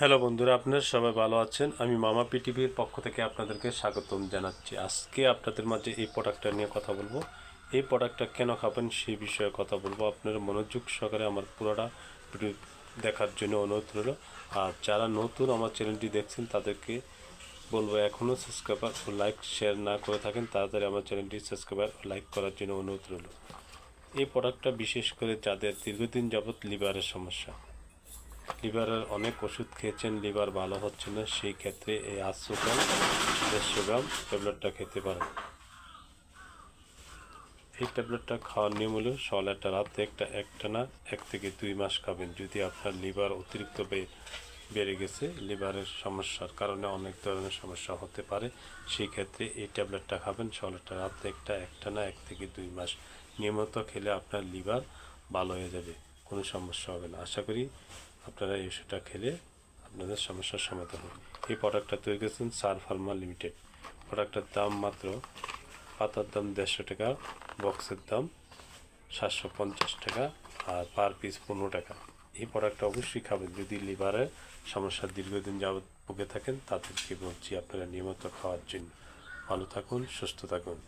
Hello বন্ধুরা, আপনারা সবাই ভালো আছেন। আমি মামা পিটিভির পক্ষ থেকে আপনাদেরকে স্বাগতম জানাচ্ছি। আজকে আপনাদের মাঝে এই প্রোডাক্টটা নিয়ে কথা বলবো। এই প্রোডাক্টটা কেন খাবেন সেই বিষয়ে কথা বলবো। আপনারা মনোযোগ সহকারে আমার পুরোটা ভিডিও দেখার জন্য অনুরোধ রইল। আর যারা নতুন আমার চ্যানেলটি দেখছেন তাদেরকে বলবো, এখনও সাবস্ক্রাইবার ও লাইক শেয়ার না করে থাকেন তাড়াতাড়ি আমার চ্যানেলটি সাবস্ক্রাইবার ও লাইক করার জন্য অনুরোধ রইল। এই প্রোডাক্টটা বিশেষ করে যাদের দীর্ঘদিন যাবৎ লিভারের সমস্যা, লিভারের অনেক ওষুধ খেয়েছেন, লিভার ভালো হচ্ছে না, সেই ক্ষেত্রে এই আসুকাল 150 গ্রাম ট্যাবলেটটা খেতে পারেন। এই ট্যাবলেটটা খাওয়ার নিয়ম হলো সকালে একটা রাতে একটানা 1 থেকে 2 মাস খাবেন। যদি আপনার লিভার অতিরিক্ত বেড়ে গেছে, লিভারের সমস্যার কারণে অনেক ধরনের সমস্যা হতে পারে, সেই ক্ষেত্রে এই ট্যাবলেটটা খাবেন সকালে একটা রাতে একটানা 1 থেকে 2 মাস নিয়মিত খেলে আপনার লিভার ভালো হয়ে যাবে, কোনো সমস্যা হবে না। আশা করি আপনারা এই ওষুধটা খেলে আপনাদের সমস্যার সমাধান হবে। এই প্রোডাক্টটা তৈরি করেছেন সার ফার্মা লিমিটেড। প্রোডাক্টটার দাম মাত্র, পাতার দাম 150 টাকা, বক্সের দাম 750 টাকা, আর পার পিস 15 টাকা। এই প্রোডাক্টটা অবশ্যই খাবেন যদি লিভারের সমস্যা দীর্ঘদিন যাবৎ ভুগে থাকেন। তাদেরকে বলছি আপনারা নিয়মিত খাওয়ার জন্য। ভালো থাকুন, সুস্থ থাকুন।